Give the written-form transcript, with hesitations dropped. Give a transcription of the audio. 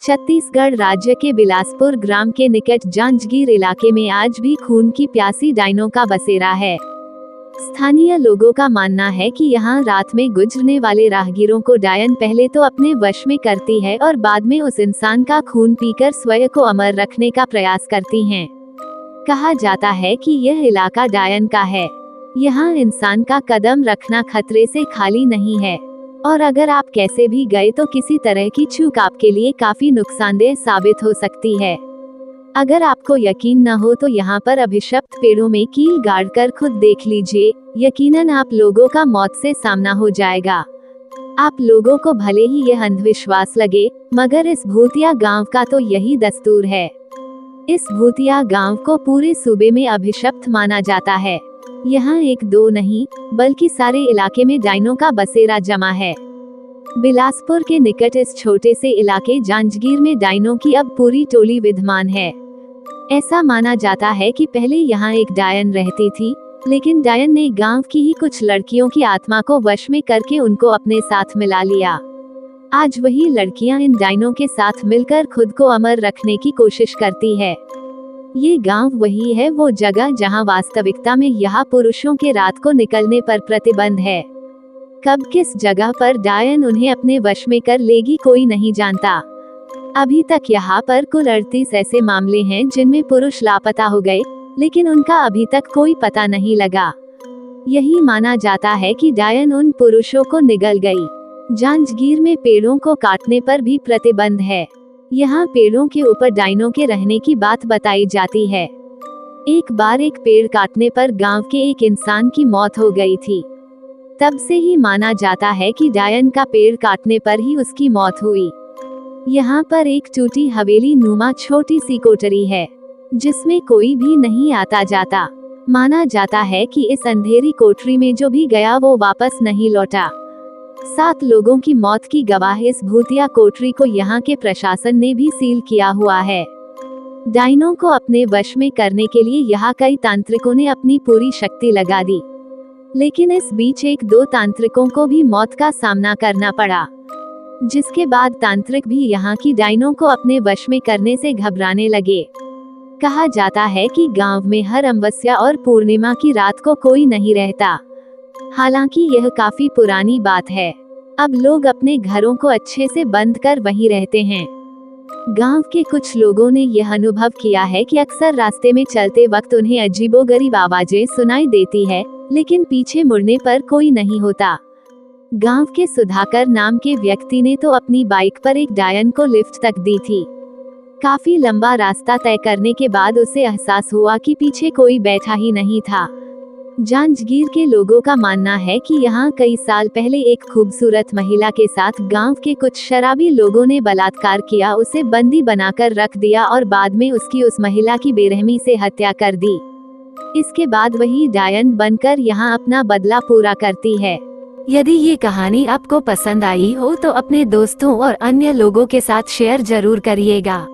छत्तीसगढ़ राज्य के बिलासपुर ग्राम के निकट जांजगीर इलाके में आज भी खून की प्यासी डायनों का बसेरा है। स्थानीय लोगों का मानना है कि यहाँ रात में गुजरने वाले राहगीरों को डायन पहले तो अपने वश में करती है और बाद में उस इंसान का खून पीकर स्वयं को अमर रखने का प्रयास करती हैं। कहा जाता है कि यह इलाका डायन का है। यहाँ इंसान का कदम रखना खतरे से खाली नहीं है और अगर आप कैसे भी गए तो किसी तरह की चूक आपके लिए काफी नुकसानदेह साबित हो सकती है। अगर आपको यकीन न हो तो यहाँ पर अभिशप्त पेड़ों में कील गाड़कर खुद देख लीजिए, यकीनन आप लोगों का मौत से सामना हो जाएगा। आप लोगों को भले ही यह अंधविश्वास लगे, मगर इस भूतिया गांव का तो यही दस्तूर है। इस भूतिया गांव को पूरे सूबे में अभिशप्त माना जाता है। यहाँ एक दो नहीं बल्कि सारे इलाके में डायनों का बसेरा जमा है। बिलासपुर के निकट इस छोटे से इलाके जांजगीर में डायनों की अब पूरी टोली विद्यमान है। ऐसा माना जाता है कि पहले यहाँ एक डायन रहती थी, लेकिन डायन ने गांव की ही कुछ लड़कियों की आत्मा को वश में करके उनको अपने साथ मिला लिया। आज वही लड़कियां इन डायनों के साथ मिलकर खुद को अमर रखने की कोशिश करती है। ये गांव वही है, वो जगह जहां वास्तविकता में यहाँ पुरुषों के रात को निकलने पर प्रतिबंध है। कब किस जगह पर डायन उन्हें अपने वश में कर लेगी कोई नहीं जानता। अभी तक यहाँ पर कुल 38 ऐसे मामले हैं जिनमें पुरुष लापता हो गए, लेकिन उनका अभी तक कोई पता नहीं लगा। यही माना जाता है कि डायन उन पुरुषों को निगल गई। जांजगीर में पेड़ों को काटने पर भी प्रतिबंध है। यहाँ पेड़ों के ऊपर डायनों के रहने की बात बताई जाती है। एक बार एक पेड़ काटने पर गांव के एक इंसान की मौत हो गई थी। तब से ही माना जाता है कि डायन का पेड़ काटने पर ही उसकी मौत हुई। यहाँ पर एक टूटी हवेली नुमा छोटी सी कोठरी है, जिसमें कोई भी नहीं आता जाता। माना जाता है कि इस अंधेरी कोठरी में जो भी गया वो वापस नहीं लौटा। 7 लोगों की मौत की गवाह इस भूतिया कोठरी को यहाँ के प्रशासन ने भी सील किया हुआ है। डायनों को अपने वश में करने के लिए यहाँ कई तांत्रिकों ने अपनी पूरी शक्ति लगा दी, लेकिन इस बीच 1-2 तांत्रिकों को भी मौत का सामना करना पड़ा, जिसके बाद तांत्रिक भी यहाँ की डायनों को अपने वश में करने से घबराने लगे। कहा जाता है कि गांव में हर अमावस्या और पूर्णिमा की रात को कोई नहीं रहता। हालांकि यह काफी पुरानी बात है। अब लोग अपने घरों को अच्छे से बंद कर वहीं रहते हैं। गांव के कुछ लोगों ने यह अनुभव किया है कि अक्सर रास्ते में चलते वक्त उन्हें अजीबोगरीब आवाजें सुनाई देती है, लेकिन पीछे मुड़ने पर कोई नहीं होता। गांव के सुधाकर नाम के व्यक्ति ने तो अपनी बाइक पर एक डायन को लिफ्ट तक दी थी। काफी लंबा रास्ता तय करने के बाद उसे एहसास हुआ कि पीछे कोई बैठा ही नहीं था। जांजगीर के लोगों का मानना है कि यहाँ कई साल पहले एक खूबसूरत महिला के साथ गांव के कुछ शराबी लोगों ने बलात्कार किया, उसे बंदी बनाकर रख दिया और बाद में उसकी उस महिला की बेरहमी से हत्या कर दी। इसके बाद वही डायन बनकर यहाँ अपना बदला पूरा करती है। यदि ये कहानी आपको पसंद आई हो तो अपने दोस्तों और अन्य लोगों के साथ शेयर जरूर करिएगा।